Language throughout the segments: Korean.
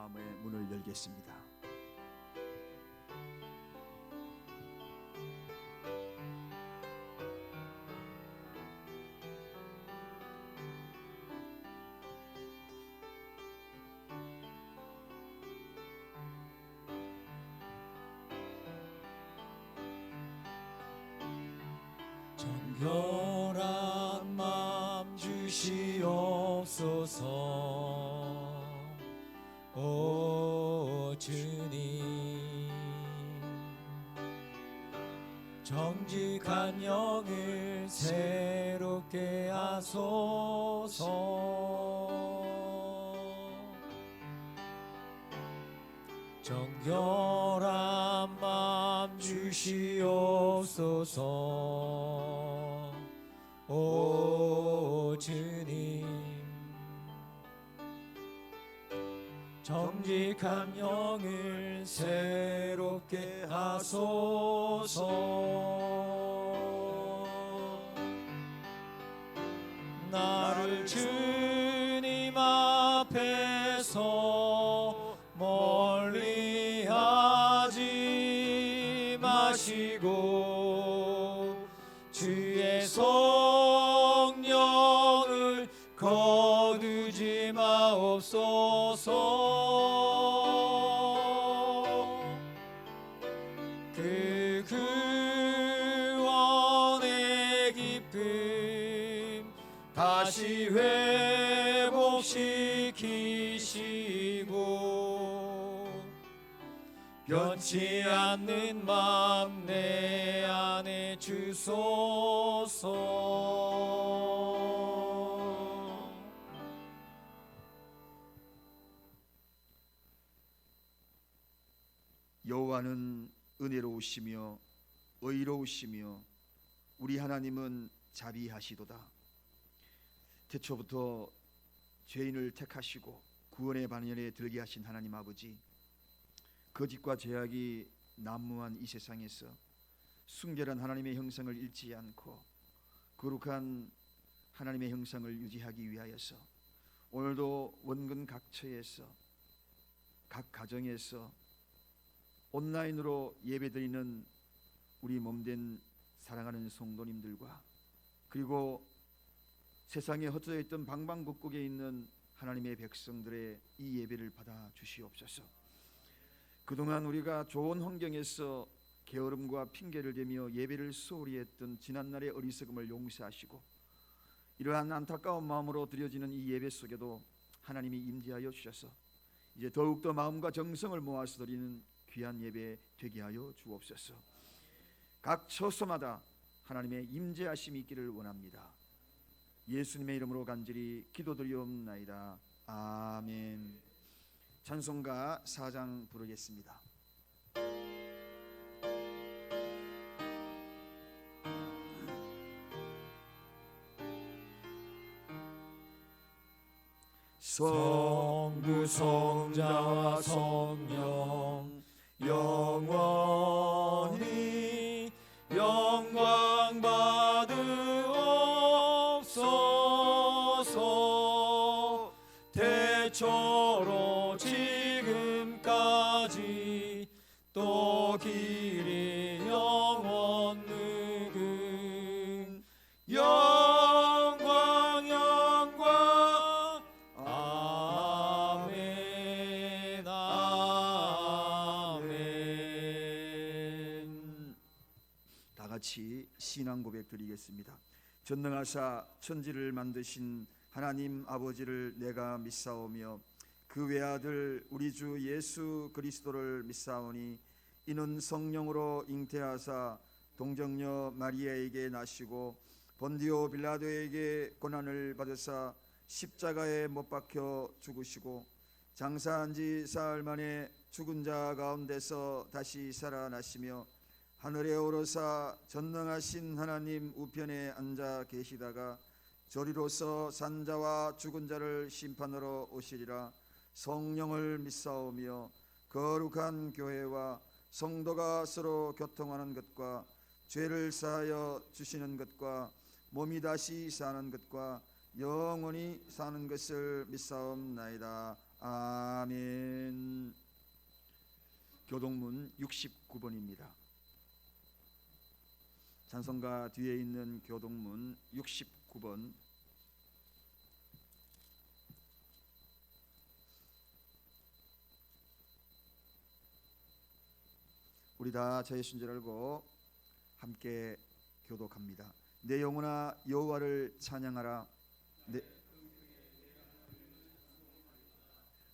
마음의 문을 열겠습니다. 정결한 맘 주시옵소서. 오 주님, 정직한 영을 새롭게 하소서. 정결한 맘 주시옵소서. 오 주님, 정직한 영을 새롭게 하소서. 나를 주님 앞에서 멀리 하지 마시고 주의 성령을 거두지 마옵소서. 그 구원의 기쁨 다시 회복시키시고 변치 않는 맘 내 안에 주소서. 여호와는 은혜로우시며 의로우시며 우리 하나님은 자비하시도다. 태초부터 죄인을 택하시고 구원의 반열에 들게 하신 하나님 아버지, 거짓과 죄악이 난무한 이 세상에서 순결한 하나님의 형상을 잃지 않고 거룩한 하나님의 형상을 유지하기 위하여서 오늘도 원근 각처에서 각 가정에서 온라인으로 예배드리는 우리 몸된 사랑하는 성도님들과 그리고 세상에 흩어져 있던 방방곡곡에 있는 하나님의 백성들의 이 예배를 받아 주시옵소서. 그동안 우리가 좋은 환경에서 게으름과 핑계를 대며 예배를 소홀히 했던 지난날의 어리석음을 용서하시고 이러한 안타까운 마음으로 드려지는 이 예배 속에도 하나님이 임재하여 주셔서 이제 더욱더 마음과 정성을 모아서 드리는 귀한 예배 되게 하여 주옵소서. 각 처소마다 하나님의 임재하심이 있기를 원합니다. 예수님의 이름으로 간절히 기도드리옵나이다. 아멘. 찬송가 4장 부르겠습니다. 성부 성자와 성령 영원히 영광 받으옵소서. 태초로 지금까지 또 길이 영원 누군 영광 영광 아멘 아멘. 다 같이 신앙 고백 드리겠습니다. 전능하사 천지를 만드신 하나님 아버지를 내가 믿사오며 그 외아들 우리 주 예수 그리스도를 믿사오니 이는 성령으로 잉태하사 동정녀 마리아에게 나시고 본디오 빌라도에게 고난을 받으사 십자가에 못 박혀 죽으시고 장사한 지 사흘 만에 죽은 자 가운데서 다시 살아나시며 하늘에 오르사 전능하신 하나님 우편에 앉아 계시다가 저리로서 산자와 죽은 자를 심판하러 오시리라. 성령을 믿사오며 거룩한 교회와 성도가 서로 교통하는 것과 죄를 사하여 주시는 것과 몸이 다시 사는 것과 영원히 사는 것을 믿사옵나이다. 아멘. 교동문 69번입니다. 찬송가 뒤에 있는 교동문 69번. 우리 다 저의 줄 알고 함께 교독합니다. 내 영혼아 여호와를 찬양하라.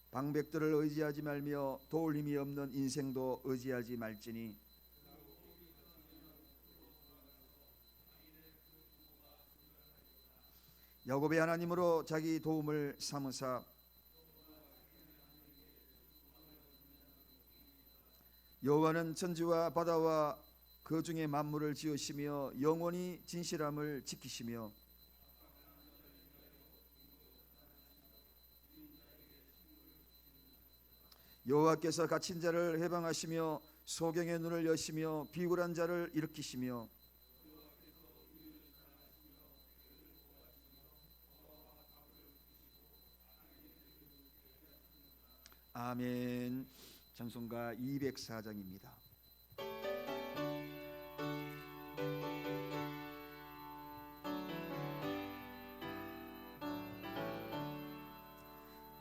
방백들을 의지하지 말며 도울 힘이 없는 인생도 의지하지 말지니 야곱의 하나님으로 자기 도움을 삼으사 여호와는 천지와 바다와 그 중에 만물을 지으시며 영원히 진실함을 지키시며 여호와께서 갇힌 자를 해방하시며 소경의 눈을 여시며 비굴한 자를 일으키시며 아멘. 찬송가 204장입니다.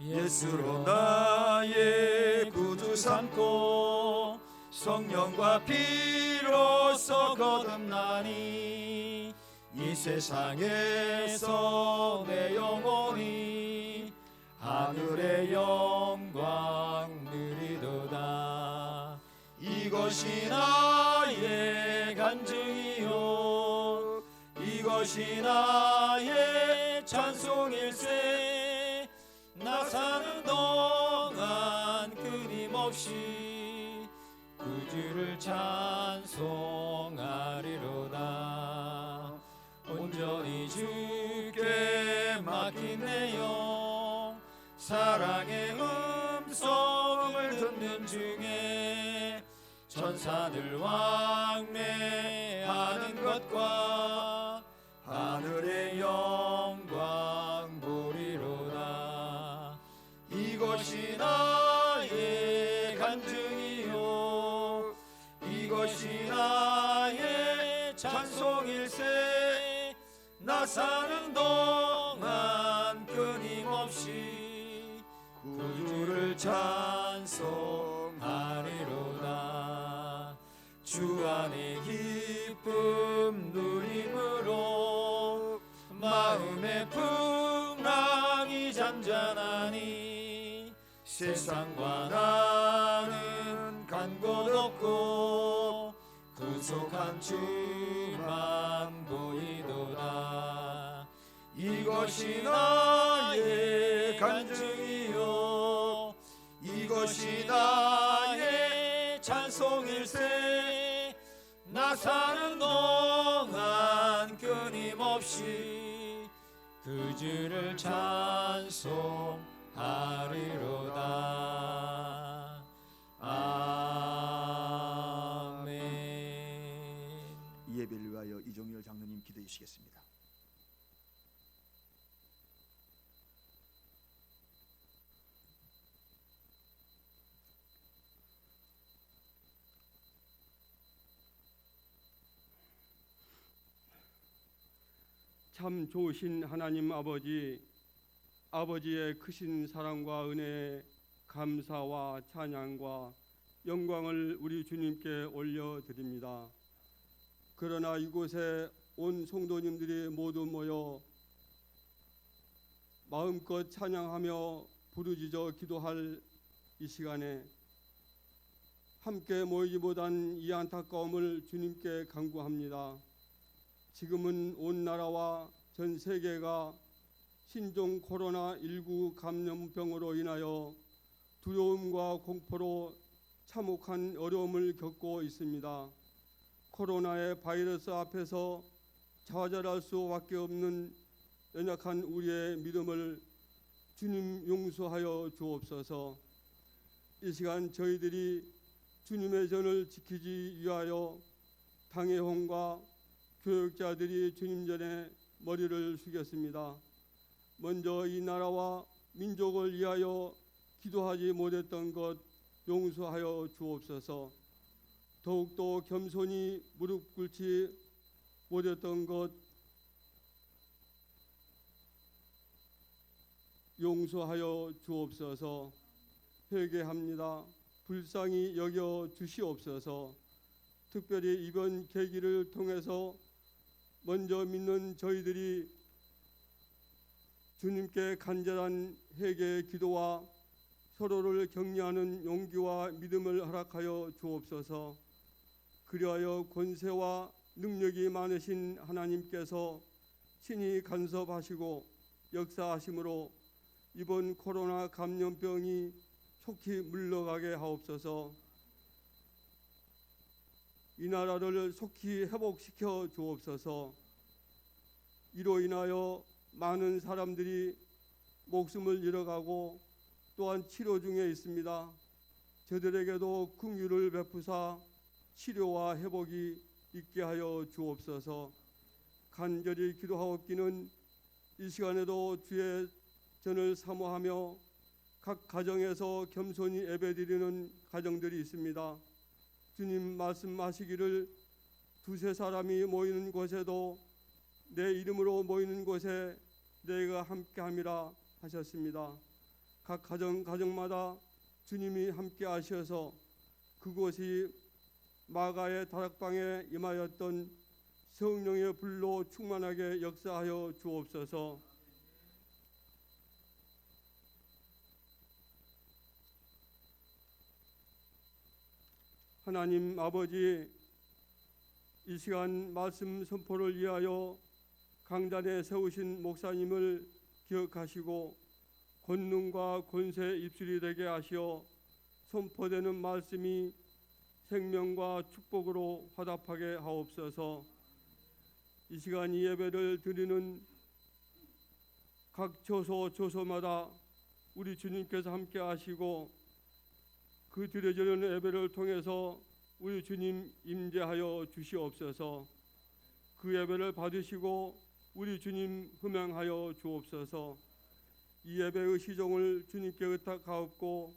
예수로 나의 구주 삼고 성령과 피로써 거듭나니 이 세상에서 내 영혼이 하늘의 영광 누리도다. 이것이 나의 간증이요 이것이 나의 찬송일세. 나 사는 동안 끊임없이 그 주를 찬송하리로다. 온전히 주께 맡긴 내 영 사랑의 음성을 듣는 중에 천사들 왕래하는 것과 하늘의 영광 보리로다. 이것이 나의 간증이요 이것이 나의 찬송일세. 나 사는 동안 끊임없이 구주를 찬송하리로다. 주 안에 기쁨 누림으로 마음의 풍랑이 잔잔하니 세상과 나는 간 곳 없고 구속한 주만 보이도다. 이것이 나의 간증이요 이것이 나의 찬송일세. 나 사는 동안 끊임없이 그 주를 찬송하리로다. 아멘. 이 예배를 위하여 이종열 장로님 기도해 주시겠습니다. 참 좋으신 하나님 아버지, 아버지의 크신 사랑과 은혜에 감사와 찬양과 영광을 우리 주님께 올려드립니다. 그러나 이곳에 온 성도님들이 모두 모여 마음껏 찬양하며 부르짖어 기도할 이 시간에 함께 모이지 못한 이 안타까움을 주님께 간구합니다. 지금은 온 나라와 전 세계가 신종 코로나19 감염병으로 인하여 두려움과 공포로 참혹한 어려움을 겪고 있습니다. 코로나의 바이러스 앞에서 좌절할 수밖에 없는 연약한 우리의 믿음을 주님 용서하여 주옵소서. 이 시간 저희들이 주님의 전을 지키기 위하여 당회원과 교역자들이 주님 전에 머리를 숙였습니다. 먼저 이 나라와 민족을 위하여 기도하지 못했던 것 용서하여 주옵소서. 더욱더 겸손히 무릎 꿇지 못했던 것 용서하여 주옵소서. 회개합니다. 불쌍히 여겨 주시옵소서. 특별히 이번 계기를 통해서 먼저 믿는 저희들이 주님께 간절한 회개의 기도와 서로를 격려하는 용기와 믿음을 허락하여 주옵소서. 그리하여 권세와 능력이 많으신 하나님께서 친히 간섭하시고 역사하심으로 이번 코로나 감염병이 속히 물러가게 하옵소서. 이 나라를 속히 회복시켜 주옵소서. 이로 인하여 많은 사람들이 목숨을 잃어가고 또한 치료 중에 있습니다. 저들에게도 긍휼을 베푸사 치료와 회복이 있게 하여 주옵소서. 간절히 기도하옵기는 이 시간에도 주의 전을 사모하며 각 가정에서 겸손히 예배드리는 가정들이 있습니다. 주님 말씀하시기를 두세 사람이 모이는 곳에도 내 이름으로 모이는 곳에 내가 함께함이라 하셨습니다. 각 가정마다 주님이 함께 하셔서 그곳이 마가의 다락방에 임하였던 성령의 불로 충만하게 역사하여 주옵소서. 하나님 아버지, 이 시간 말씀 선포를 위하여 강단에 세우신 목사님을 기억하시고 권능과 권세 입술이 되게 하시어 선포되는 말씀이 생명과 축복으로 화답하게 하옵소서. 이 시간 이 예배를 드리는 각 조소마다 우리 주님께서 함께 하시고 그 드려지는 예배를 통해서 우리 주님 임재하여 주시옵소서. 그 예배를 받으시고 우리 주님 흠양하여 주옵소서. 이 예배의 시종을 주님께 의탁하옵고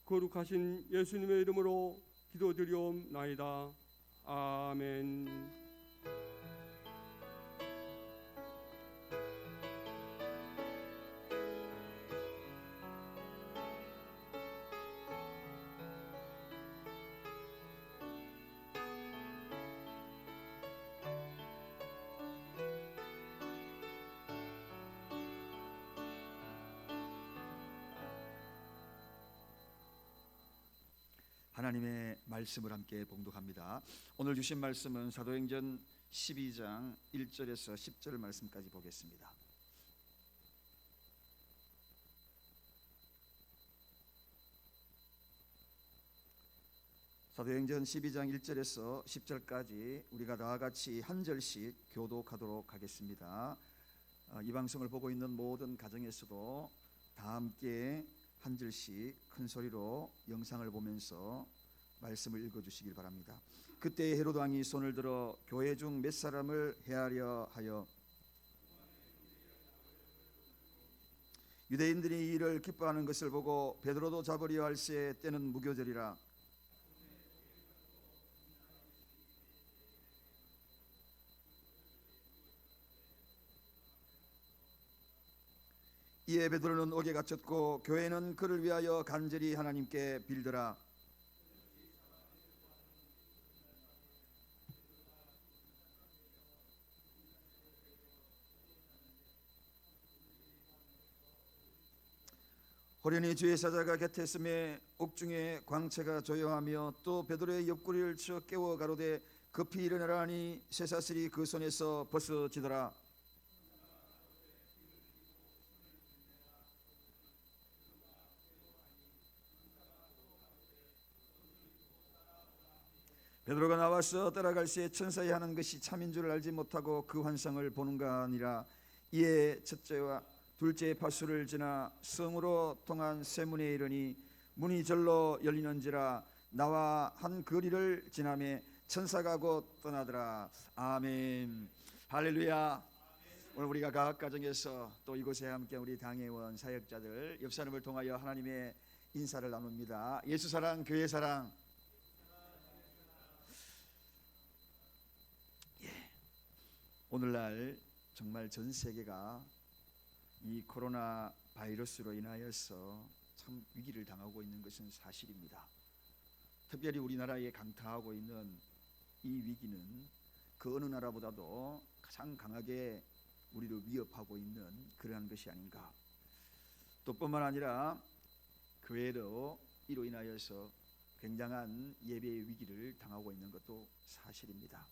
거룩하신 예수님의 이름으로 기도드리옵나이다. 아멘. 하나님의 말씀을 함께 봉독합니다. 오늘 주신 말씀은 사도행전 12장 1절에서 10절 말씀까지 보겠습니다. 사도행전 12장 1절에서 10절까지 우리가 다 같이 한 절씩 교독하도록 하겠습니다. 이 방송을 보고 있는 모든 가정에서도 다 함께 한 절씩 큰 소리로 영상을 보면서 말씀을 읽어주시길 바랍니다. 그때 헤로드 왕이 손을 들어 교회 중 몇 사람을 해하려 하여 유대인들이 이 일을 기뻐하는 것을 보고 베드로도 잡으려 할새 때는 무교절이라 이에 베드로는 옥에 갇혔고 교회는 그를 위하여 간절히 하나님께 빌더라. 호련히 주의 사자가 곁에 있음에 옥중에 광채가 조용하며 또 베드로의 옆구리를 쳐 깨워 가로되 급히 일어나라 하니 쇠사슬이 그 손에서 벗어지더라. 베드로가 나와서 따라갈새 천사의 하는 것이 참인 줄 알지 못하고 그 환상을 보는가 아니라 이에 첫째와 둘째 파수를 지나 성으로 통한 쇠문에 이르니 문이 절로 열리는지라 나와 한 거리를 지나매 천사가 곧 떠나더라. 아멘. 할렐루야. 오늘 우리가 각 가정에서 또 이곳에 함께 우리 당회원 사역자들 옆 사람을 통하여 하나님의 인사를 나눕니다. 예수 사랑, 교회 사랑. 오늘날 정말 전 세계가 이 코로나 바이러스로 인하여서 참 위기를 당하고 있는 것은 사실입니다. 특별히 우리나라에 강타하고 있는 이 위기는 그 어느 나라보다도 가장 강하게 우리를 위협하고 있는 그러한 것이 아닌가. 또 뿐만 아니라 교회도 이로 인하여서 굉장한 예배의 위기를 당하고 있는 것도 사실입니다.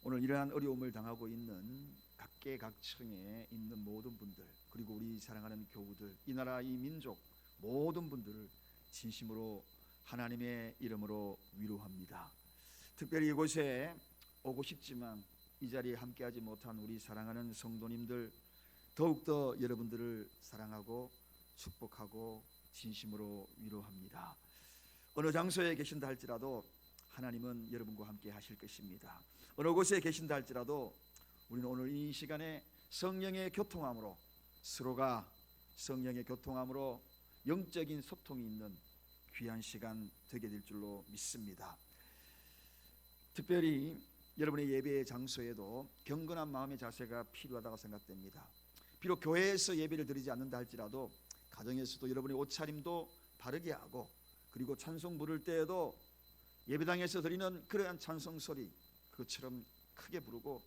오늘 이러한 어려움을 당하고 있는 각계각층에 있는 모든 분들, 그리고 우리 사랑하는 교우들, 이 나라 이 민족 모든 분들을 진심으로 하나님의 이름으로 위로합니다. 특별히 이곳에 오고 싶지만 이 자리에 함께하지 못한 우리 사랑하는 성도님들, 더욱더 여러분들을 사랑하고 축복하고 진심으로 위로합니다. 어느 장소에 계신다 할지라도 하나님은 여러분과 함께 하실 것입니다. 어느 곳에 계신다 할지라도 우리는 오늘 이 시간에 성령의 교통함으로, 서로가 성령의 교통함으로 영적인 소통이 있는 귀한 시간 되게 될 줄로 믿습니다. 특별히 여러분의 예배의 장소에도 경건한 마음의 자세가 필요하다고 생각됩니다. 비록 교회에서 예배를 드리지 않는다 할지라도 가정에서도 여러분의 옷차림도 바르게 하고, 그리고 찬송 부를 때에도 예배당에서 드리는 그러한 찬송 소리 그것처럼 크게 부르고,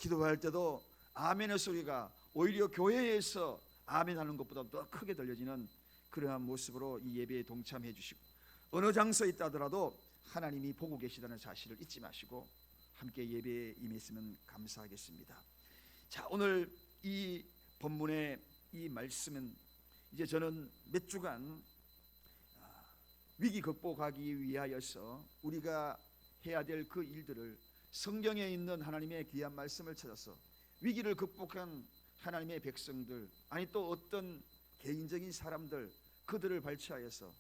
기도할 때도 아멘의 소리가 오히려 교회에서 아멘하는 것보다 더 크게 들려지는 그러한 모습으로 이 예배에 동참해 주시고, 어느 장소에 있다 하더라도 하나님이 보고 계시다는 사실을 잊지 마시고 함께 예배에 임했으면 감사하겠습니다. 자, 오늘 이 본문의 이 말씀은 이제 저는 몇 주간 위기 극복하기 위하여서 우리가 해야 될 그 일들을 성경에 있는 하나님의 귀한 말씀을 찾아서 위기를 극복한 하나님의 백성들, 아니 또 어떤 개인적인 사람들, 그들을 발췌하여서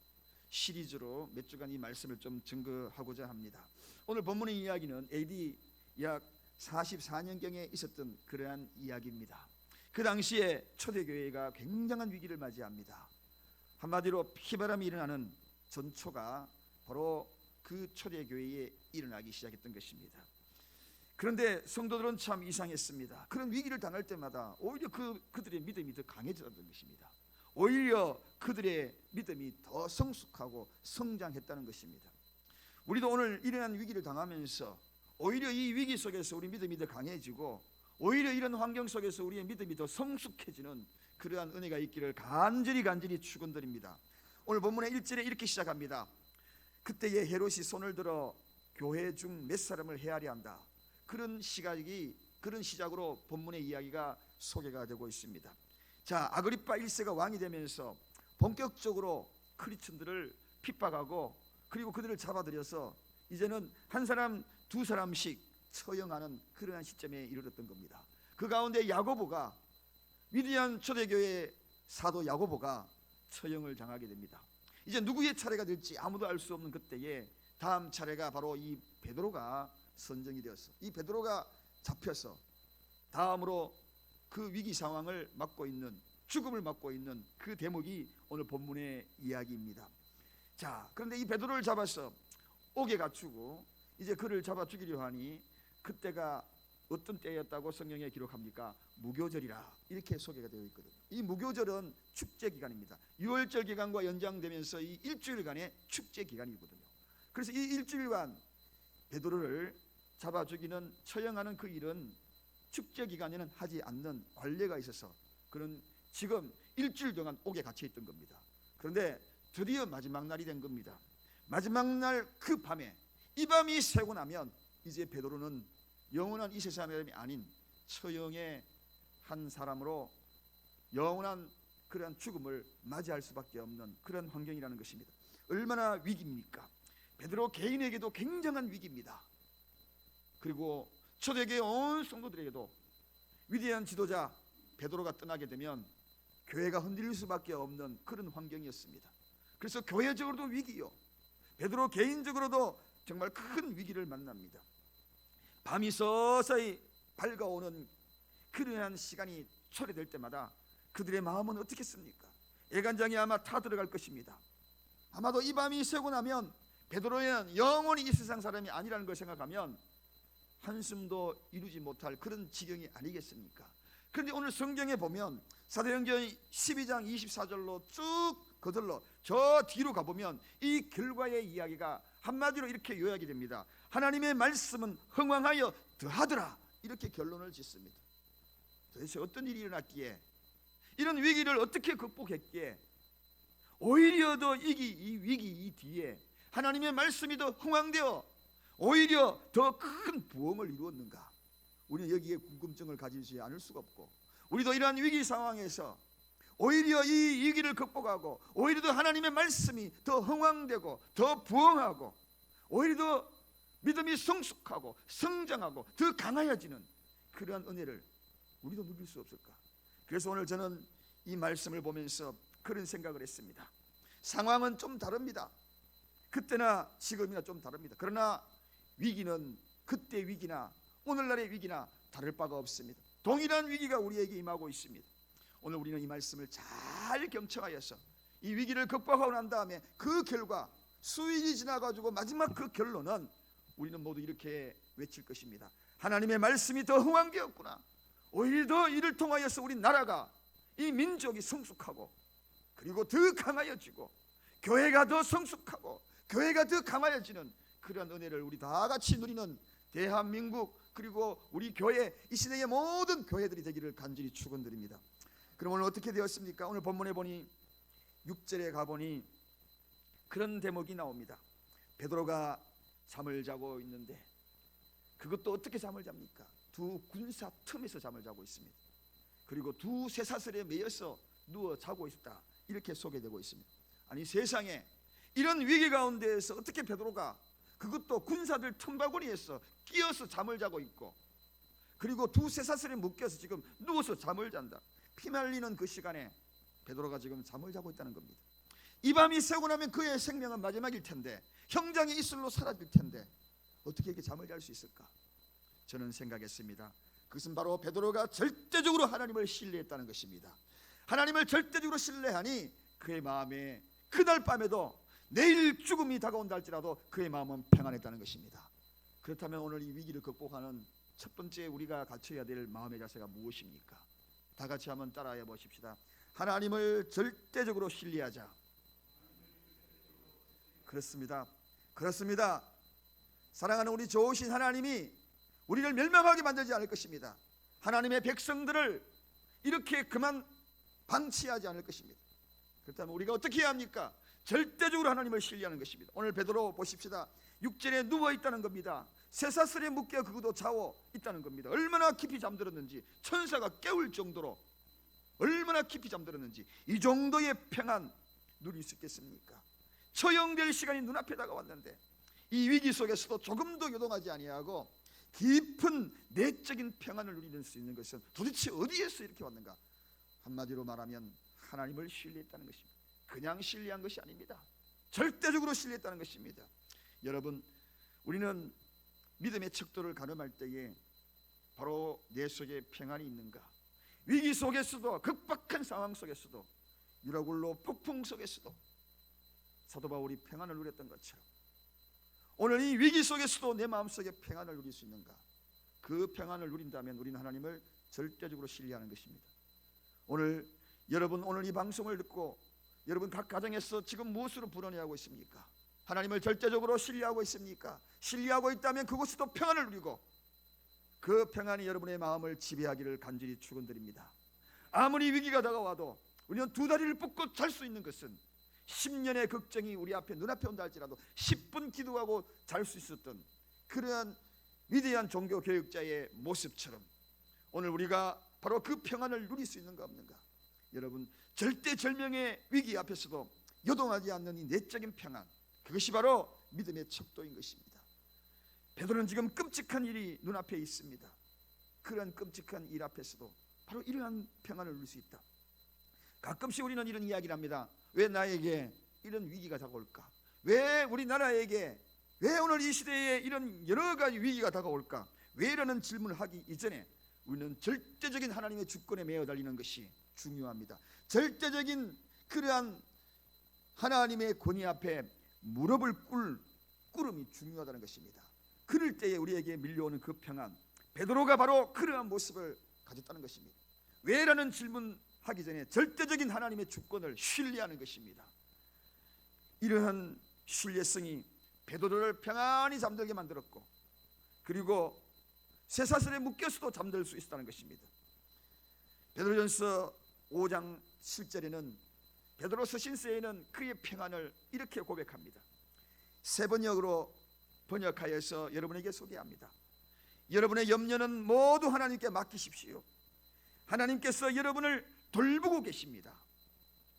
시리즈로 몇 주간 이 말씀을 좀 증거하고자 합니다. 오늘 본문의 이야기는 AD 약 44년경에 있었던 그러한 이야기입니다. 그 당시에 초대교회가 굉장한 위기를 맞이합니다. 한마디로 피바람이 일어나는 전초가 바로 그 초대교회에 일어나기 시작했던 것입니다. 그런데 성도들은 참 이상했습니다. 그런 위기를 당할 때마다 오히려 그들의 믿음이 더 강해졌던 것입니다. 오히려 그들의 믿음이 더 성숙하고 성장했다는 것입니다. 우리도 오늘 이러한 위기를 당하면서 오히려 이 위기 속에서 우리 믿음이 더 강해지고, 오히려 이런 환경 속에서 우리의 믿음이 더 성숙해지는 그러한 은혜가 있기를 간절히 축원드립니다. 오늘 본문의 1절에 이렇게 시작합니다. 그때에 헤롯이 손을 들어 교회 중 몇 사람을 해하려 한다. 그런 시작으로 본문의 이야기가 소개가 되고 있습니다. 자, 아그리파 1세가 왕이 되면서 본격적으로 크리스천들을 핍박하고, 그리고 그들을 잡아들여서 이제는 한 사람 두 사람씩 처형하는 그러한 시점에 이르렀던 겁니다. 그 가운데 야고보가, 위대한 초대교회의 사도 야고보가 처형을 당하게 됩니다. 이제 누구의 차례가 될지 아무도 알 수 없는 그때에 다음 차례가 바로 이 베드로가 선정이 되었어. 이 베드로가 잡혀서 다음으로 그 위기 상황을 맡고 있는, 죽음을 맡고 있는 그 대목이 오늘 본문의 이야기입니다. 자, 그런데 이 베드로를 잡아서 옥에 갖추고 이제 그를 잡아 죽이려 하니 그때가 어떤 때였다고 성경에 기록합니까? 무교절이라 이렇게 소개가 되어 있거든요. 이 무교절은 축제 기간입니다. 6월절 기간과 연장되면서 이 일주일간의 축제 기간이거든요. 그래서 이 일주일간 베드로를 잡아 죽이는, 처형하는 그 일은 축제 기간에는 하지 않는 관례가 있어서 그런 지금 일주일 동안 옥에 갇혀 있던 겁니다. 그런데 드디어 마지막 날이 된 겁니다. 마지막 날 그 밤에, 이 밤이 새고 나면 이제 베드로는 영원한 이 세상 사람이 아닌 처형의 한 사람으로 영원한 그런 죽음을 맞이할 수밖에 없는 그런 환경이라는 것입니다. 얼마나 위기입니까? 베드로 개인에게도 굉장한 위기입니다. 그리고 초대교회 온 성도들에게도 위대한 지도자 베드로가 떠나게 되면 교회가 흔들릴 수밖에 없는 그런 환경이었습니다. 그래서 교회적으로도 위기요, 베드로 개인적으로도 정말 큰 위기를 만납니다. 밤이 서서히 밝아오는 그러한 시간이 초래될 때마다 그들의 마음은 어떻겠습니까? 애간장이 아마 타 들어갈 것입니다. 아마도 이 밤이 새고 나면 베드로는 영원히 이 세상 사람이 아니라는 걸 생각하면 한숨도 이루지 못할 그런 지경이 아니겠습니까? 그런데 오늘 성경에 보면 사도행전 12장 24절로 쭉 거들러 저 뒤로 가보면 이 결과의 이야기가 한마디로 이렇게 요약이 됩니다. 하나님의 말씀은 흥왕하여 더하더라, 이렇게 결론을 짓습니다. 도대체 어떤 일이 일어났기에, 이런 위기를 어떻게 극복했기에 오히려 더 이 위기 이 뒤에 하나님의 말씀이 더 흥왕되어 오히려 더 큰 부흥을 이루었는가? 우리는 여기에 궁금증을 가지지 않을 수가 없고, 우리도 이러한 위기 상황에서 오히려 이 위기를 극복하고 오히려 더 하나님의 말씀이 더 흥왕되고 더 부흥하고 오히려 더 믿음이 성숙하고 성장하고 더 강하여지는 그러한 은혜를 우리도 누릴 수 없을까? 그래서 오늘 저는 이 말씀을 보면서 그런 생각을 했습니다. 상황은 좀 다릅니다. 그때나 지금이나 좀 다릅니다. 그러나 위기는 그때 위기나 오늘날의 위기나 다를 바가 없습니다. 동일한 위기가 우리에게 임하고 있습니다. 오늘 우리는 이 말씀을 잘 경청하여서 이 위기를 극복하고 난 다음에 그 결과 수일이 지나가지고 마지막 그 결론은 우리는 모두 이렇게 외칠 것입니다. 하나님의 말씀이 더 흥왕되었구나. 오히려 더 이를 통하여서 우리 나라가, 이 민족이 성숙하고 그리고 더 강하여지고 교회가 더 성숙하고 교회가 더 강하여지는 그런 은혜를 우리 다 같이 누리는 대한민국 그리고 우리 교회, 이 시대의 모든 교회들이 되기를 간절히 축원드립니다. 그럼 오늘 어떻게 되었습니까? 오늘 본문에 보니 6절에 가보니 그런 대목이 나옵니다. 베드로가 잠을 자고 있는데 그것도 어떻게 잠을 잡니까? 두 군사 틈에서 잠을 자고 있습니다. 그리고 두 쇠사슬에 매여서 누워 자고 있다, 이렇게 소개되고 있습니다. 아니, 세상에 이런 위기 가운데에서 어떻게 베드로가 그것도 군사들 틈바구니에서 끼어서 잠을 자고 있고 그리고 두 쇠사슬에 묶여서 지금 누워서 잠을 잔다. 피말리는 그 시간에 베드로가 지금 잠을 자고 있다는 겁니다. 이 밤이 새고 나면 그의 생명은 마지막일 텐데, 형장의 이슬로 사라질 텐데 어떻게 이렇게 잠을 잘 수 있을까? 저는 생각했습니다. 그것은 바로 베드로가 절대적으로 하나님을 신뢰했다는 것입니다. 하나님을 절대적으로 신뢰하니 그의 마음에 그날 밤에도 내일 죽음이 다가온다 할지라도 그의 마음은 평안했다는 것입니다. 그렇다면 오늘 이 위기를 극복하는 첫 번째 우리가 갖춰야 될 마음의 자세가 무엇입니까? 다 같이 한번 따라해 보십시다. 하나님을 절대적으로 신뢰하자. 그렇습니다. 사랑하는 우리 좋으신 하나님이 우리를 멸망하게 만들지 않을 것입니다. 하나님의 백성들을 이렇게 그만 방치하지 않을 것입니다. 그렇다면 우리가 어떻게 해야 합니까? 절대적으로 하나님을 신뢰하는 것입니다. 오늘 베드로 보십시다. 6절에 누워 있다는 겁니다. 쇠사슬에 묶여 그것도 자고 있다는 겁니다. 얼마나 깊이 잠들었는지, 천사가 깨울 정도로 얼마나 깊이 잠들었는지, 이 정도의 평안 누릴 수 있겠습니까? 처형될 시간이 눈앞에 다가왔는데 이 위기 속에서도 조금도 요동하지 아니하고 깊은 내적인 평안을 누리는 수 있는 것은 도대체 어디에서 이렇게 왔는가? 한마디로 말하면 하나님을 신뢰했다는 것입니다. 그냥 신뢰한 것이 아닙니다. 절대적으로 신뢰했다는 것입니다. 여러분, 우리는 믿음의 척도를 가늠할 때에 바로 내 속에 평안이 있는가? 위기 속에서도, 극박한 상황 속에서도, 유라굴로 폭풍 속에서도 사도 바울이 평안을 누렸던 것처럼 오늘 이 위기 속에서도 내 마음속에 평안을 누릴 수 있는가? 그 평안을 누린다면 우리는 하나님을 절대적으로 신뢰하는 것입니다. 오늘 여러분, 오늘 이 방송을 듣고 여러분 각 가정에서 지금 무엇으로 불안해하고 있습니까? 하나님을 절대적으로 신뢰하고 있습니까? 신뢰하고 있다면 그곳에도 평안을 누리고 그 평안이 여러분의 마음을 지배하기를 간절히 축원드립니다. 아무리 위기가 다가와도 우리는 두 다리를 뻗고 잘 수 있는 것은 10년의 걱정이 우리 앞에 눈앞에 온다 할지라도 10분 기도하고 잘 수 있었던 그러한 위대한 종교 교육자의 모습처럼 오늘 우리가 바로 그 평안을 누릴 수 있는가 없는가? 여러분, 절대절명의 위기 앞에서도 요동하지 않는 이 내적인 평안, 그것이 바로 믿음의 척도인 것입니다. 베드로는 지금 끔찍한 일이 눈앞에 있습니다. 그런 끔찍한 일 앞에서도 바로 이러한 평안을 누릴 수 있다. 가끔씩 우리는 이런 이야기를 합니다. 왜 나에게 이런 위기가 다가올까? 왜 우리나라에게, 왜 오늘 이 시대에 이런 여러 가지 위기가 다가올까? 왜 이러는 질문을 하기 이전에 우리는 절대적인 하나님의 주권에 매어 달리는 것이 중요합니다. 절대적인 그러한 하나님의 권위 앞에 무릎을 꿇음이 중요하다는 것입니다. 그럴 때에 우리에게 밀려오는 그 평안, 베드로가 바로 그러한 모습을 가졌다는 것입니다. 왜라는 질문하기 전에 절대적인 하나님의 주권을 신뢰하는 것입니다. 이러한 신뢰성이 베드로를 평안히 잠들게 만들었고, 그리고 쇠사슬에 묶여서도 잠들 수 있었다는 것입니다. 베드로전서 5장 7절에는 베드로 서신서에는 그의 평안을 이렇게 고백합니다. 새 번역으로 번역하여서 여러분에게 소개합니다. 여러분의 염려는 모두 하나님께 맡기십시오. 하나님께서 여러분을 돌보고 계십니다.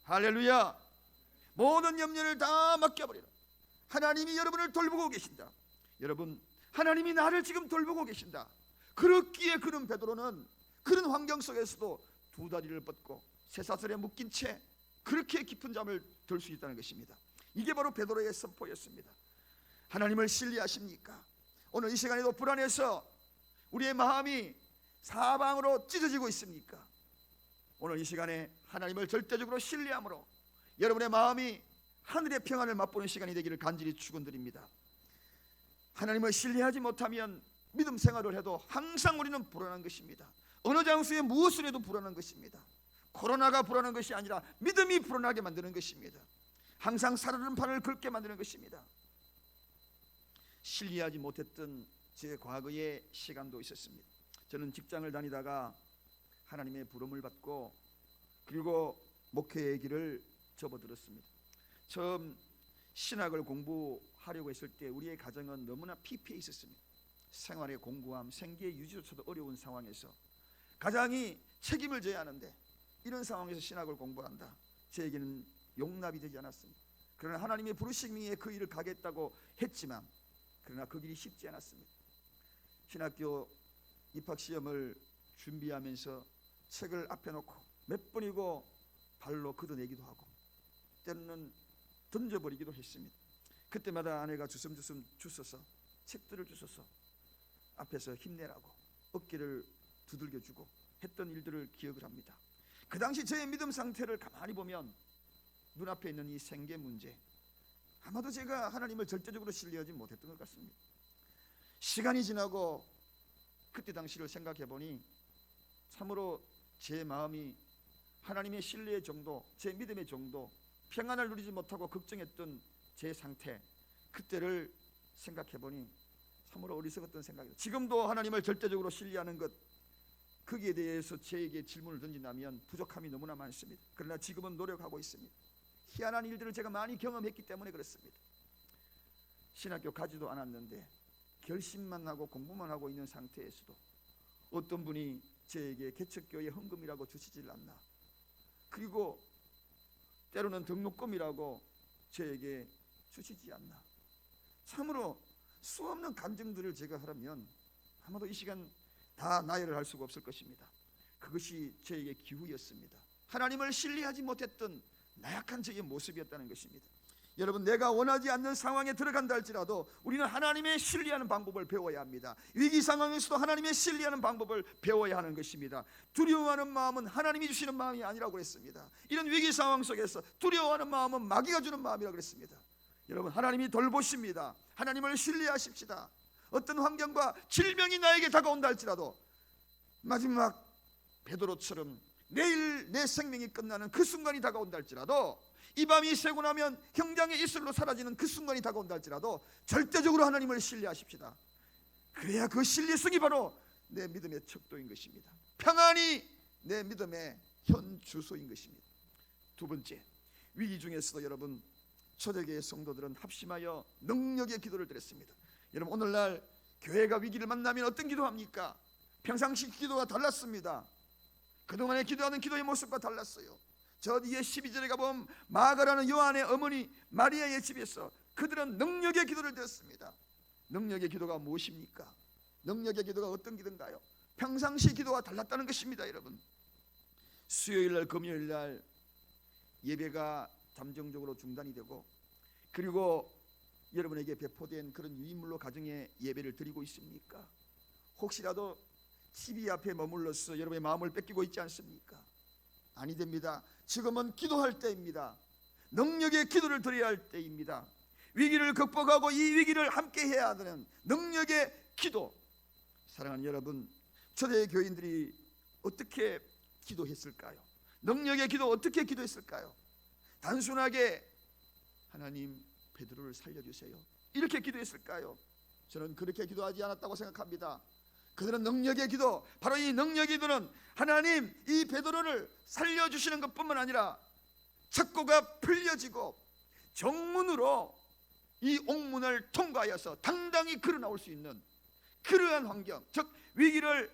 할렐루야. 모든 염려를 다 맡겨버리라. 하나님이 여러분을 돌보고 계신다. 여러분, 하나님이 나를 지금 돌보고 계신다. 그렇기에 그런 베드로는 그런 환경 속에서도 두 다리를 뻗고 쇠사슬에 묶인 채 그렇게 깊은 잠을 들 수 있다는 것입니다. 이게 바로 베드로의 선포였습니다. 하나님을 신뢰하십니까? 오늘 이 시간에도 불안해서 우리의 마음이 사방으로 찢어지고 있습니까? 오늘 이 시간에 하나님을 절대적으로 신뢰함으로 여러분의 마음이 하늘의 평안을 맛보는 시간이 되기를 간절히 축원드립니다. 하나님을 신뢰하지 못하면 믿음 생활을 해도 항상 우리는 불안한 것입니다. 어느 장소에 무엇을 해도 불안한 것입니다. 코로나가 불안한 것이 아니라 믿음이 불안하게 만드는 것입니다. 항상 살아있는 판을 긁게 만드는 것입니다. 신뢰하지 못했던 제 과거의 시간도 있었습니다. 저는 직장을 다니다가 하나님의 부름을 받고 그리고 목회의 길을 접어들었습니다. 처음 신학을 공부하려고 했을 때 우리의 가정은 너무나 피폐해 있었습니다. 생활의 공고함, 생계의 유지조차도 어려운 상황에서 가장이 책임을 져야 하는데 이런 상황에서 신학을 공부한다, 저에게는 용납이 되지 않았습니다. 그러나 하나님의 부르심에 그 일을 가겠다고 했지만 그러나 그 길이 쉽지 않았습니다. 신학교 입학시험을 준비하면서 책을 앞에 놓고 몇 번이고 발로 걷어내기도 하고 때로는 던져버리기도 했습니다. 그때마다 아내가 주섬주섬 주셔서 책들을 주셔서 앞에서 힘내라고 어깨를 두들겨주고 했던 일들을 기억을 합니다. 그 당시 저의 믿음 상태를 가만히 보면 눈앞에 있는 이 생계 문제, 아마도 제가 하나님을 절대적으로 신뢰하지 못했던 것 같습니다. 시간이 지나고 그때 당시를 생각해 보니 참으로 제 마음이 하나님의 신뢰의 정도, 제 믿음의 정도, 평안을 누리지 못하고 걱정했던 제 상태, 그때를 생각해 보니 참으로 어리석었던 생각이다. 지금도 하나님을 절대적으로 신뢰하는 것, 거기에 대해서 저에게 질문을 던진다면 부족함이 너무나 많습니다. 그러나 지금은 노력하고 있습니다. 희한한 일들을 제가 많이 경험했기 때문에 그렇습니다. 신학교 가지도 않았는데 결심만 하고 공부만 하고 있는 상태에서도 어떤 분이 저에게 개척교회 헌금이라고 주시질 않나, 그리고 때로는 등록금이라고 저에게 주시지 않나, 참으로 수없는 감정들을 제가 하라면 아마도 이 시간 다 나열을 할 수가 없을 것입니다. 그것이 저에게 기후였습니다. 하나님을 신뢰하지 못했던 나약한 저의 모습이었다는 것입니다. 여러분, 내가 원하지 않는 상황에 들어간다 할지라도 우리는 하나님의 신뢰하는 방법을 배워야 합니다. 위기 상황에서도 하나님의 신뢰하는 방법을 배워야 하는 것입니다. 두려워하는 마음은 하나님이 주시는 마음이 아니라고 했습니다. 이런 위기 상황 속에서 두려워하는 마음은 마귀가 주는 마음이라고 그랬습니다. 여러분, 하나님이 돌보십니다. 하나님을 신뢰하십시다. 어떤 환경과 질병이 나에게 다가온다 할지라도 마지막 베드로처럼 내일 내 생명이 끝나는 그 순간이 다가온다 할지라도, 이 밤이 새고 나면 형장의 이슬로 사라지는 그 순간이 다가온다 할지라도 절대적으로 하나님을 신뢰하십시다. 그래야 그 신뢰성이 바로 내 믿음의 척도인 것입니다. 평안이 내 믿음의 현 주소인 것입니다. 두 번째, 위기 중에서도 여러분, 초대교회 성도들은 합심하여 능력의 기도를 드렸습니다. 여러분, 오늘날 교회가 위기를 만나면 어떤 기도합니까? 평상시 기도가 달랐습니다. 그동안에 기도하는 기도의 모습과 달랐어요. 저 뒤에 12절에 가보면 마가라는 요한의 어머니 마리아의 집에서 그들은 능력의 기도를 드렸습니다. 능력의 기도가 무엇입니까? 능력의 기도가 어떤 기도인가요? 평상시 기도와 달랐다는 것입니다. 여러분, 수요일날 금요일날 예배가 잠정적으로 중단이 되고, 그리고 여러분에게 배포된 그런 유인물로 가정의 예배를 드리고 있습니까? 혹시라도 TV 앞에 머물러서 여러분의 마음을 뺏기고 있지 않습니까? 아니 됩니다. 지금은 기도할 때입니다. 능력의 기도를 드려야 할 때입니다. 위기를 극복하고 이 위기를 함께 해야 하는 능력의 기도. 사랑하는 여러분, 초대 교인들이 어떻게 기도했을까요? 능력의 기도 어떻게 기도했을까요? 단순하게 하나님 베드로를 살려주세요 이렇게 기도했을까요? 저는 그렇게 기도하지 않았다고 생각합니다. 그들은 능력의 기도, 바로 이 능력의 기도는 하나님 이 베드로를 살려주시는 것뿐만 아니라 착고가 풀려지고 정문으로 이 옥문을 통과하여서 당당히 걸어 나올 수 있는 그러한 환경, 즉 위기를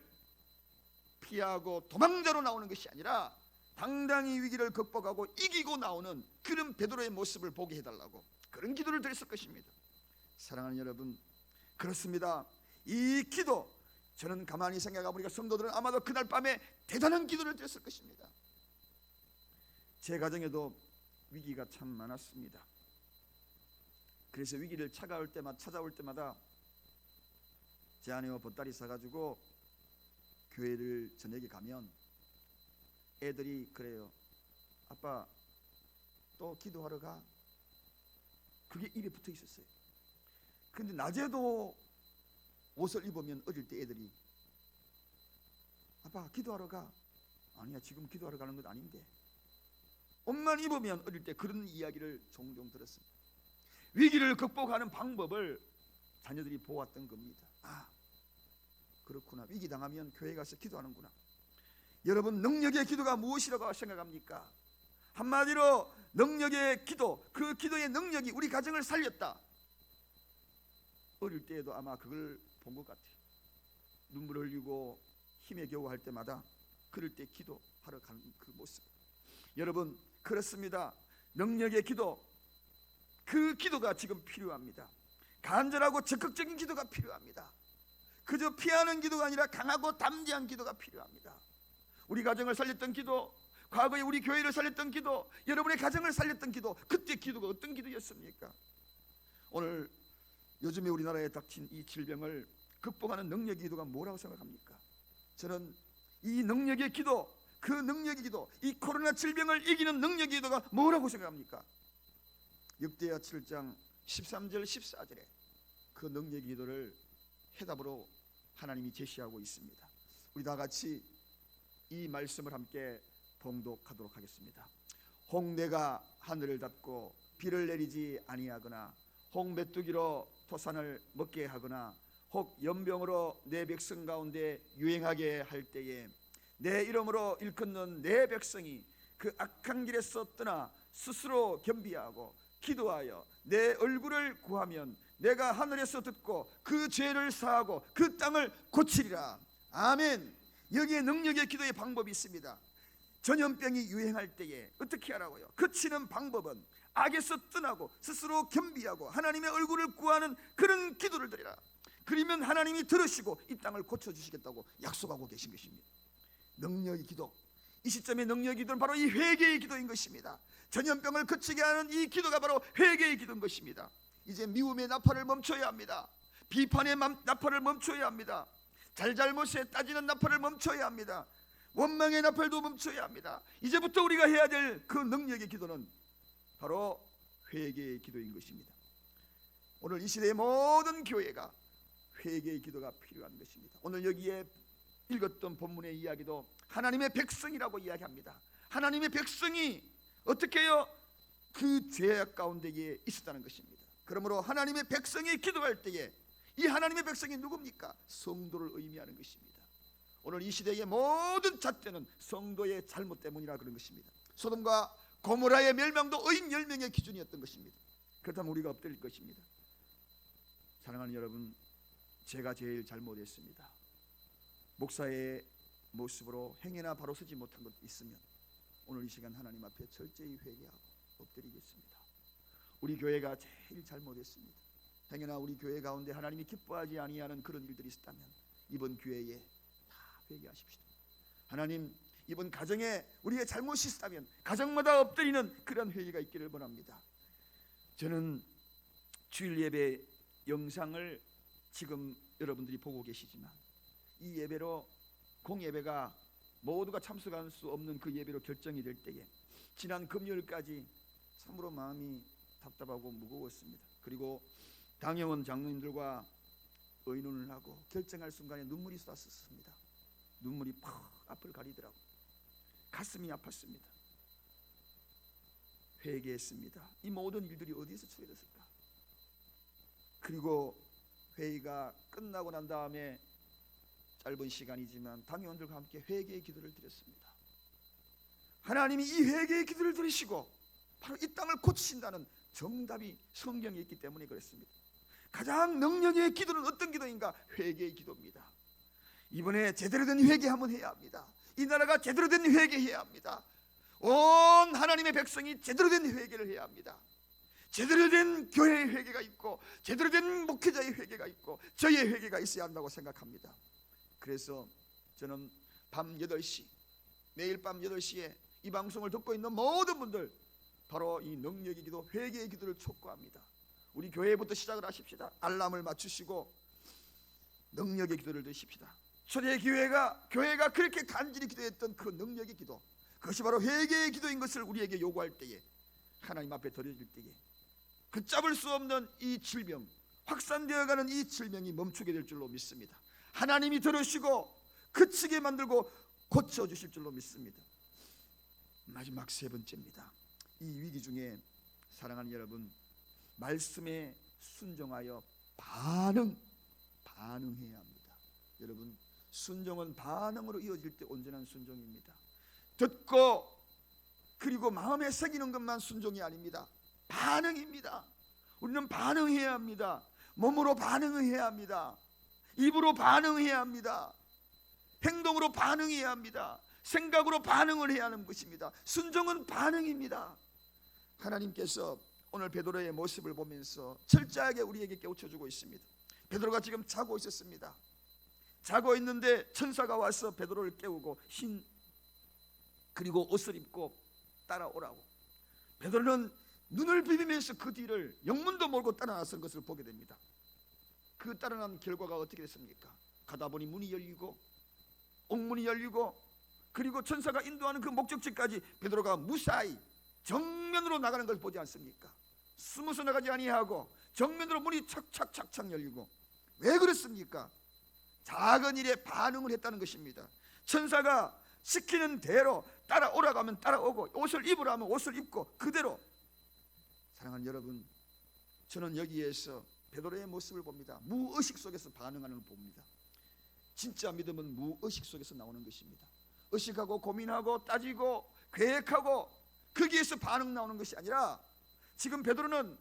피하고 도망자로 나오는 것이 아니라 당당히 위기를 극복하고 이기고 나오는 그런 베드로의 모습을 보게 해달라고 그런 기도를 드렸을 것입니다. 사랑하는 여러분, 그렇습니다. 이 기도, 저는 가만히 생각해 보니까 성도들은 아마도 그날 밤에 대단한 기도를 드렸을 것입니다. 제 가정에도 위기가 참 많았습니다. 그래서 위기를 찾아올 때마다 제 아내와 보따리 싸가지고 교회를 저녁에 가면 애들이 그래요. 아빠 또 기도하러 가. 그게 입에 붙어 있었어요. 근데 낮에도 옷을 입으면 어릴 때 애들이 아빠 기도하러 가. 아니야, 지금 기도하러 가는 건 아닌데. 옷만 입으면 어릴 때 그런 이야기를 종종 들었습니다. 위기를 극복하는 방법을 자녀들이 보았던 겁니다. 아, 그렇구나. 위기 당하면 교회 가서 기도하는구나. 여러분, 능력의 기도가 무엇이라고 생각합니까? 한마디로 능력의 기도, 그 기도의 능력이 우리 가정을 살렸다. 어릴 때에도 아마 그걸 본 것 같아요. 눈물 흘리고 힘에 겨우 할 때마다 그럴 때 기도하러 가는 그 모습. 여러분, 그렇습니다. 능력의 기도, 그 기도가 지금 필요합니다. 간절하고 적극적인 기도가 필요합니다. 그저 피하는 기도가 아니라 강하고 담대한 기도가 필요합니다. 우리 가정을 살렸던 기도, 과거에 우리 교회를 살렸던 기도, 여러분의 가정을 살렸던 기도, 그때 기도가 어떤 기도였습니까? 오늘 요즘에 우리나라에 닥친 이 질병을 극복하는 능력의 기도가 뭐라고 생각합니까? 저는 이 능력의 기도, 그 능력의 기도, 이 코로나 질병을 이기는 능력의 기도가 뭐라고 생각합니까? 역대하 7장 13절 14절에 그 능력의 기도를 해답으로 하나님이 제시하고 있습니다. 우리 다 같이 이 말씀을 함께 봉독하도록 하겠습니다. 혹 내가 하늘을 닫고 비를 내리지 아니하거나 혹 메뚜기로 토산을 먹게 하거나 혹 연병으로 내 백성 가운데 유행하게 할 때에 내 이름으로 일컫는 내 백성이 그 악한 길에서 떠나 스스로 겸비하고 기도하여 내 얼굴을 구하면 내가 하늘에서 듣고 그 죄를 사하고 그 땅을 고치리라. 아멘. 여기에 능력의 기도의 방법이 있습니다. 전염병이 유행할 때에 어떻게 하라고요? 그치는 방법은 악에서 떠나고 스스로 겸비하고 하나님의 얼굴을 구하는 그런 기도를 드리라. 그러면 하나님이 들으시고 이 땅을 고쳐주시겠다고 약속하고 계신 것입니다. 능력의 기도, 이 시점의 능력의 기도는 바로 이 회개의 기도인 것입니다. 전염병을 그치게 하는 이 기도가 바로 회개의 기도인 것입니다. 이제 미움의 나팔을 멈춰야 합니다. 비판의 나팔을 멈춰야 합니다. 잘잘못에 따지는 나팔을 멈춰야 합니다. 원망의 나팔도 멈춰야 합니다. 이제부터 우리가 해야 될 그 능력의 기도는 바로 회개의 기도인 것입니다. 오늘 이 시대의 모든 교회가 회개의 기도가 필요한 것입니다. 오늘 여기에 읽었던 본문의 이야기도 하나님의 백성이라고 이야기합니다. 하나님의 백성이 어떻게 해요? 그 죄악 가운데에 있었다는 것입니다. 그러므로 하나님의 백성이 기도할 때에 이 하나님의 백성이 누굽니까? 성도를 의미하는 것입니다. 오늘 이 시대의 모든 잣대는 성도의 잘못 때문이라 그런 것입니다. 소돔과 고모라의 멸망도 의인 10명의 기준이었던 것입니다. 그렇다면 우리가 엎드릴 것입니다. 사랑하는 여러분, 제가 제일 잘못했습니다. 목사의 모습으로 행여나 바로 서지 못한 것 있으면 오늘 이 시간 하나님 앞에 철저히 회개하고 엎드리겠습니다. 우리 교회가 제일 잘못했습니다. 행여나 우리 교회 가운데 하나님이 기뻐하지 아니하는 그런 일들이 있었다면 이번 기회에 다 회개하십시오. 하나님, 이번 가정에 우리의 잘못이 있다면 가정마다 엎드리는 그런 회개가 있기를 원합니다. 저는 주일 예배 영상을 지금 여러분들이 보고 계시지만 이 예배로 공예배가 모두가 참석할 수 없는 그 예배로 결정이 될 때에 지난 금요일까지 참으로 마음이 답답하고 무거웠습니다. 그리고 당회원 장로님들과 의논을 하고 결정할 순간에 눈물이 쏟았습니다. 눈물이 팍 앞을 가리더라고. 가슴이 아팠습니다. 회개했습니다. 이 모든 일들이 어디에서 처리됐을까? 그리고 회의가 끝나고 난 다음에 짧은 시간이지만 당회원들과 함께 회개의 기도를 드렸습니다. 하나님이 이 회개의 기도를 들으시고 바로 이 땅을 고치신다는 정답이 성경에 있기 때문에 그렇습니다. 가장 능력의 기도는 어떤 기도인가? 회개의 기도입니다. 이번에 제대로 된 회개 한번 해야 합니다. 이 나라가 제대로 된 회개해야 합니다. 온 하나님의 백성이 제대로 된 회개를 해야 합니다. 제대로 된 교회의 회개가 있고 제대로 된 목회자의 회개가 있고 저의 회개가 있어야 한다고 생각합니다. 그래서 저는 밤 8시, 매일 밤 8시에 이 방송을 듣고 있는 모든 분들 바로 이 능력의 기도, 회개의 기도를 촉구합니다. 우리 교회부터 시작을 하십시다. 알람을 맞추시고 능력의 기도를 드십시다. 초대교회가 그렇게 간절히 기도했던 그 능력의 기도, 그것이 바로 회개의 기도인 것을 우리에게 요구할 때에, 하나님 앞에 드려질 때에 걷잡을 수 없는 이 질병, 확산되어가는 이 질병이 멈추게 될 줄로 믿습니다. 하나님이 들으시고 그치게 만들고 고쳐주실 줄로 믿습니다. 마지막 3번째입니다. 이 위기 중에 사랑하는 여러분, 말씀에 순종하여 반응해야 합니다. 여러분, 순종은 반응으로 이어질 때 온전한 순종입니다. 듣고 그리고 마음에 새기는 것만 순종이 아닙니다. 반응입니다. 우리는 반응해야 합니다. 몸으로 반응해야 합니다. 입으로 반응해야 합니다. 행동으로 반응해야 합니다. 생각으로 반응을 해야 하는 것입니다. 순종은 반응입니다. 하나님께서 오늘 베드로의 모습을 보면서 철저하게 우리에게 깨우쳐주고 있습니다. 베드로가 지금 자고 있었습니다. 자고 있는데 천사가 와서 베드로를 깨우고 그리고 옷을 입고 따라오라고. 베드로는 눈을 비비면서 그 뒤를 영문도 모르고 따라 나선 것을 보게 됩니다. 그 따라난 결과가 어떻게 됐습니까? 가다 보니 문이 열리고 옥문이 열리고 그리고 천사가 인도하는 그 목적지까지 베드로가 무사히 정면으로 나가는 걸 보지 않습니까? 숨어서 나가지 아니하고 정면으로 문이 착착착착 열리고. 왜 그렇습니까? 작은 일에 반응을 했다는 것입니다. 천사가 시키는 대로 따라오라고 하면 따라오고 옷을 입으라 하면 옷을 입고 그대로. 사랑하는 여러분, 저는 여기에서 베드로의 모습을 봅니다. 무의식 속에서 반응하는 걸 봅니다. 진짜 믿음은 무의식 속에서 나오는 것입니다. 의식하고 고민하고 따지고 계획하고 거기에서 반응 나오는 것이 아니라, 지금 베드로는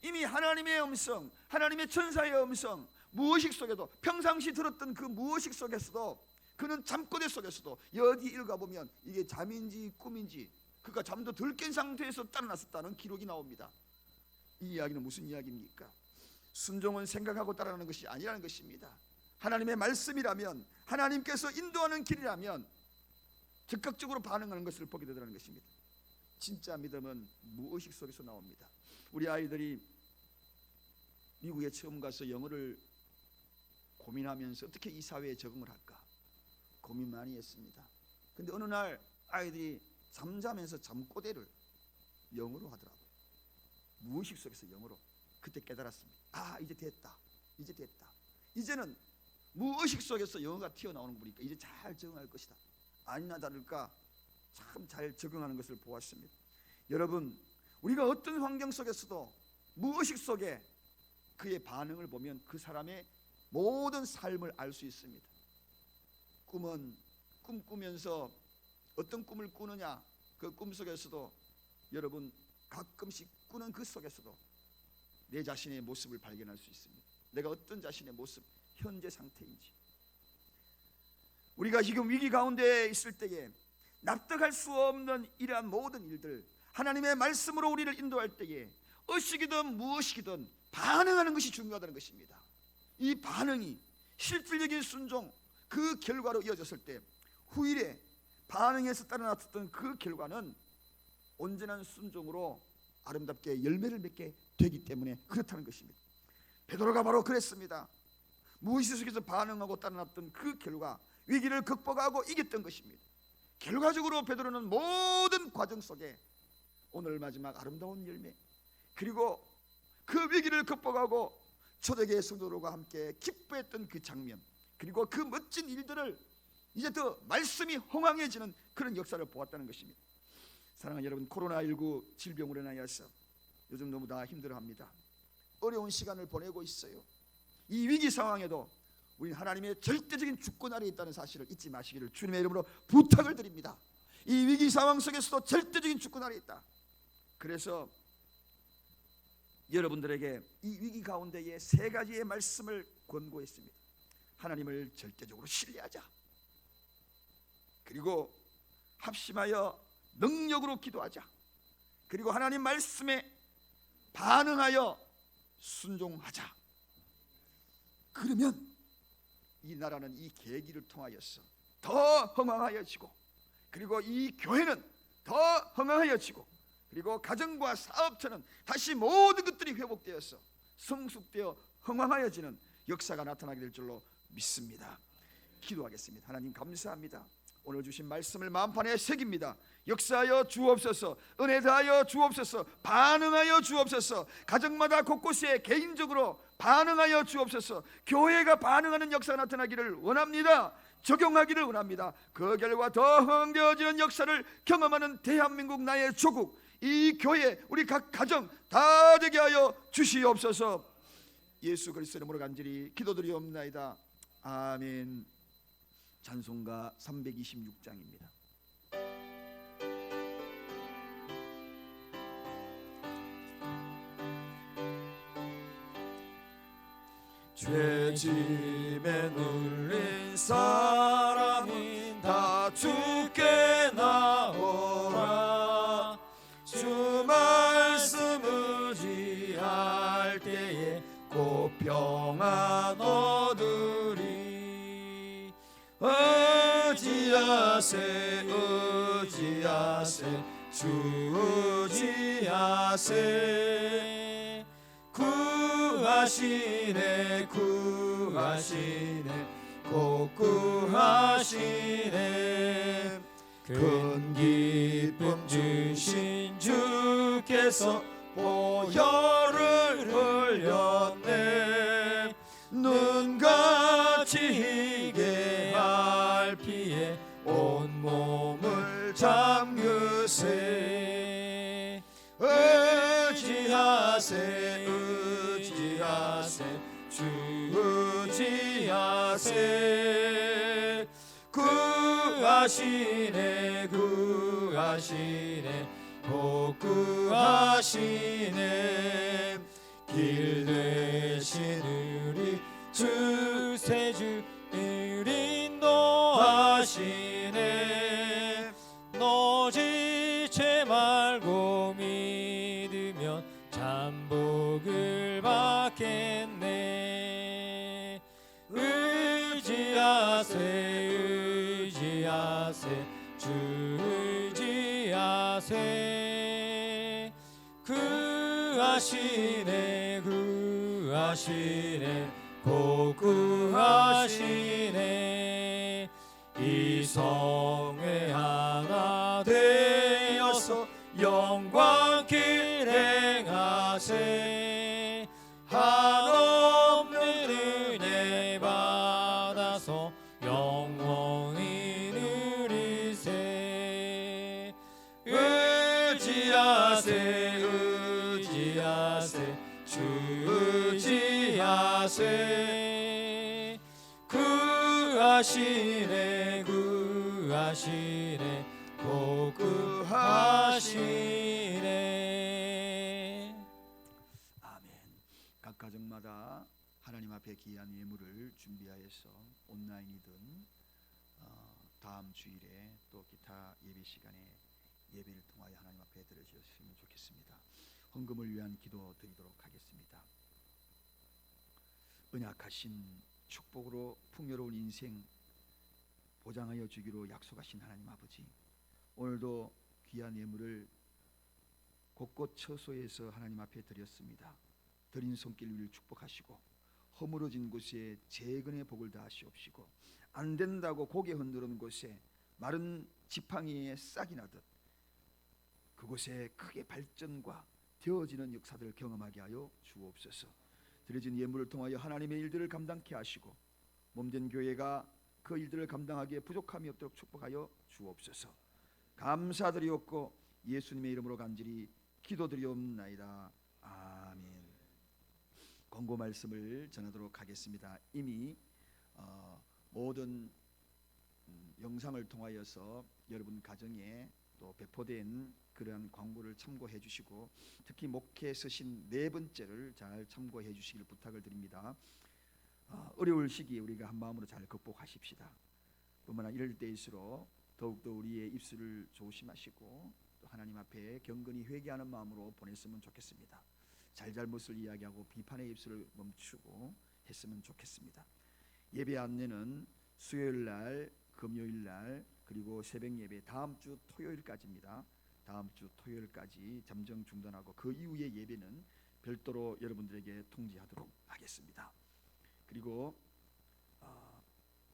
이미 하나님의 음성, 하나님의 천사의 음성, 무의식 속에도 평상시 들었던 그 무의식 속에서도, 그는 잠꼬대 속에서도 여기 읽어보면 이게 잠인지 꿈인지 그가 잠도 덜 깬 상태에서 따라났었다는 기록이 나옵니다. 이 이야기는 무슨 이야기입니까? 순종은 생각하고 따라가는 것이 아니라는 것입니다. 하나님의 말씀이라면, 하나님께서 인도하는 길이라면 즉각적으로 반응하는 것을 보게 되더라는 것입니다. 진짜 믿음은 무의식 속에서 나옵니다. 우리 아이들이 미국에 처음 가서 영어를 고민하면서 어떻게 이 사회에 적응을 할까 고민 많이 했습니다. 근데 어느 날 아이들이 잠자면서 잠꼬대를 영어로 하더라고요. 무의식 속에서 영어로. 그때 깨달았습니다. 아, 이제 됐다. 이제는 무의식 속에서 영어가 튀어나오는 거 보니까 이제 잘 적응할 것이다. 아니나 다를까 참 잘 적응하는 것을 보았습니다. 여러분, 우리가 어떤 환경 속에서도 무의식 속에 그의 반응을 보면 그 사람의 모든 삶을 알 수 있습니다. 꿈은 꿈꾸면서 어떤 꿈을 꾸느냐, 그 꿈 속에서도 여러분 가끔씩 꾸는 그 속에서도 내 자신의 모습을 발견할 수 있습니다. 내가 어떤 자신의 모습, 현재 상태인지. 우리가 지금 위기 가운데 있을 때에 납득할 수 없는 이러한 모든 일들, 하나님의 말씀으로 우리를 인도할 때에 의식이든 무의식이든 반응하는 것이 중요하다는 것입니다. 이 반응이 실질적인 순종, 그 결과로 이어졌을 때 후일에 반응해서 따라났던 그 결과는 온전한 순종으로 아름답게 열매를 맺게 되기 때문에 그렇다는 것입니다. 베드로가 바로 그랬습니다. 무의식 속에서 반응하고 따라났던 그 결과, 위기를 극복하고 이겼던 것입니다. 결과적으로 베드로는 모든 과정 속에 오늘 마지막 아름다운 열매, 그리고 그 위기를 극복하고 초대교회 성도들과 함께 기뻐했던 그 장면, 그리고 그 멋진 일들을 이제 더 말씀이 흥황해지는 그런 역사를 보았다는 것입니다. 사랑하는 여러분, 코로나19 질병으로 인하여서 요즘 너무 다 힘들어합니다. 어려운 시간을 보내고 있어요. 이 위기 상황에도 우리는 하나님의 절대적인 주권 아래에 있다는 사실을 잊지 마시기를 주님의 이름으로 부탁을 드립니다. 이 위기 상황 속에서도 절대적인 주권 아래에 있다. 그래서 여러분들에게 이 위기 가운데에 세 가지의 말씀을 권고했습니다. 하나님을 절대적으로 신뢰하자. 그리고 합심하여 능력으로 기도하자. 그리고 하나님 말씀에 반응하여 순종하자. 그러면 이 나라는 이 계기를 통하여서 더 흥황하여지고, 그리고 이 교회는 더 흥황하여지고, 그리고 가정과 사업처는 다시 모든 것들이 회복되어서 성숙되어 흥황하여지는 역사가 나타나게 될 줄로 믿습니다. 기도하겠습니다. 하나님 감사합니다. 오늘 주신 말씀을 마음판에 새깁니다. 역사하여 주옵소서. 은혜 다하여 주옵소서. 반응하여 주옵소서. 가정마다 곳곳에 개인적으로 반응하여 주옵소서. 교회가 반응하는 역사가 나타나기를 원합니다. 적용하기를 원합니다. 그 결과 더 흥되어지는 역사를 경험하는 대한민국 나의 조국, 이 교회, 우리 각 가정 다 되게 하여 주시옵소서. 예수 그리스도 이름으로 간절히 기도드리옵나이다. 아멘. 찬송가 326장입니다. 죄짐에 눌린 사람이 다 주께 나오라. 주 말씀 의지할 때에 곧 평안 얻으리. 의지하세 의지하세 주 의지하세. 구하시네 구하시네 곧 구하시네. 큰 기쁨 주신 주께서 보혈을 흘렸네. 눈같이 희게 할 피에 온몸을 잠그세. 의지하세 의지하세 주 의지하세. 구하시네 구하시네 곧 구하시네. 길 되신 우리 주세주 인도하시네. 너지체 말고 믿으면 잠복을 받겠네. 의지하세 의지하세 주 의지하세. 구하시네 구하시네 곧 구하시네. 이 성회 하나 되어서 영광 길 행하세. 한없는 은혜 받아서 영원히 누리세. 의지하세 의지하세 주 의지하세. 구하시네 구하시네 곧 구하시네. 아멘. 각 가정마다 하나님 앞에 귀한 예물을 준비하여서 온라인이든 다음 주일에 또 기타 예배 시간에 예배를 통하여 하나님 앞에 드려주셨으면 좋겠습니다. 헌금을 위한 기도 드리도록 하겠습니다. 은약하신 축복으로 풍요로운 인생 보장하여 주기로 약속하신 하나님 아버지, 오늘도 귀한 예물을 곳곳 처소에서 하나님 앞에 드렸습니다. 드린 손길 위를 축복하시고 허물어진 곳에 재근의 복을 다하시옵시고 안 된다고 고개 흔드는 곳에 마른 지팡이에 싹이 나듯 그곳에 크게 발전과 되어지는 역사들을 경험하게 하여 주옵소서. 드려진 예물을 통하여 하나님의 일들을 감당케 하시고 몸된 교회가 그 일들을 감당하기에 부족함이 없도록 축복하여 주옵소서. 감사드리옵고 예수님의 이름으로 간절히 기도드리옵나이다. 아멘. 권고 말씀을 전하도록 하겠습니다. 이미 모든 영상을 통하여서 여러분 가정에 또 배포된 그러한 광고를 참고해 주시고 특히 목회 서신 네 번째를 잘 참고해 주시길 부탁을 드립니다. 어려울 시기에 우리가 한 마음으로 잘 극복하십시다. 뿐만 아니라 이럴 때일수록 더욱더 우리의 입술을 조심하시고 또 하나님 앞에 경건히 회개하는 마음으로 보냈으면 좋겠습니다. 잘잘못을 이야기하고 비판의 입술을 멈추고 했으면 좋겠습니다. 예배 안내는 수요일날, 금요일날 그리고 새벽 예배 다음 주 토요일까지입니다. 다음 주 토요일까지 잠정 중단하고 그 이후의 예배는 별도로 여러분들에게 통지하도록 하겠습니다. 그리고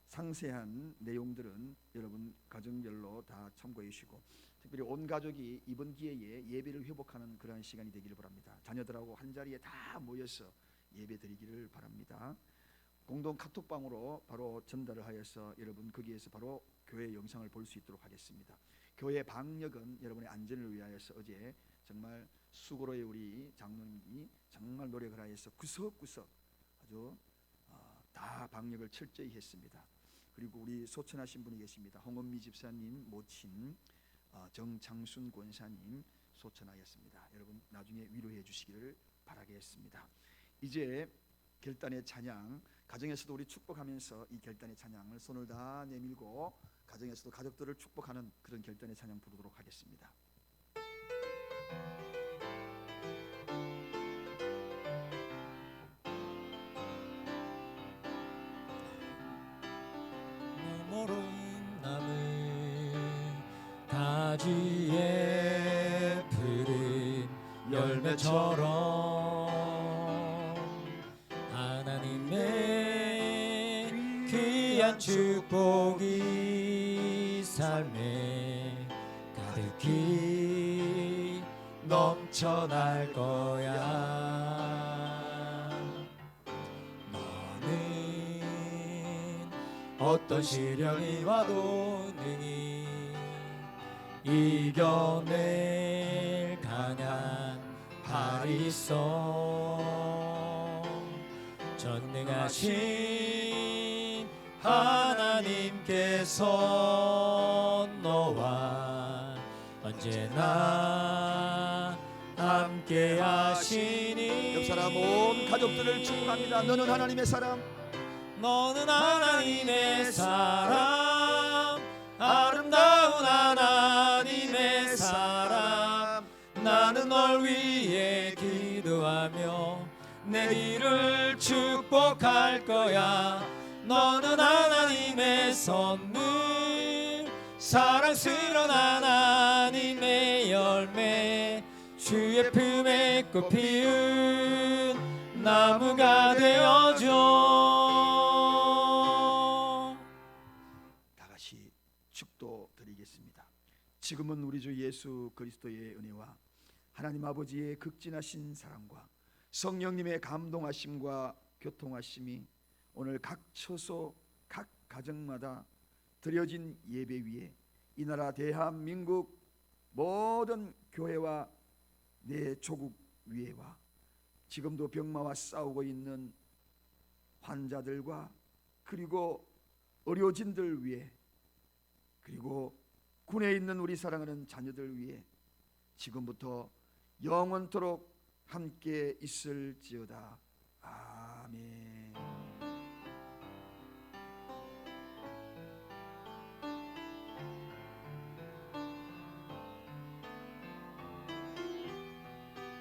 상세한 내용들은 여러분 가정별로 다 참고해 주시고 특별히 온 가족이 이번 기회에 예배를 회복하는 그러한 시간이 되기를 바랍니다. 자녀들하고 한 자리에 다 모여서 예배 드리기를 바랍니다. 공동 카톡방으로 바로 전달을 하여서 여러분 거기에서 바로 교회 영상을 볼 수 있도록 하겠습니다. 교회 방역은 여러분의 안전을 위하여서 어제 정말 수고로의 우리 장로님이 정말 노력을 하여서 구석구석 아주 다 방역을 철저히 했습니다. 그리고 우리 소천하신 분이 계십니다. 홍은미 집사님 모친 정창순 권사님 소천하였습니다. 여러분 나중에 위로해 주시기를 바라겠습니다. 이제 결단의 찬양, 가정에서도 우리 축복하면서 이 결단의 찬양을 손을 다 내밀고 가정에서도 가족들을 축복하는 그런 결단의 찬양 부르도록 하겠습니다. 모로인 나무 가지에 푸른 열매처럼 하나님의 귀한 축복이 삶에 가득히 넘쳐날 거야. 너는 어떤 시련이 와도 능히 이겨낼 강한 팔이 있어. 전능하신 하나님께서 너와 언제나 함께 하시니. 옆 사람 온 가족들을 축복합니다. 너는 하나님의 사람, 너는 하나님의 사람, 아름다운 하나님의 사람. 나는 널 위해 기도하며 내 길을 축복할 거야. 너는 하나님의 선물, 사랑스러운 하나님의 열매, 주의 품에 꽃 피운 나무가 되어줘. 다 같이 축도드리겠습니다. 지금은 우리 주 예수 그리스도의 은혜와 하나님 아버지의 극진하신 사랑과 성령님의 감동하심과 교통하심이 오늘 각 처소 각 가정마다 드려진 예배 위에 이 나라 대한민국 모든 교회와 내 조국 위에와 지금도 병마와 싸우고 있는 환자들과 그리고 의료진들 위에 그리고 군에 있는 우리 사랑하는 자녀들 위에 지금부터 영원토록 함께 있을지어다.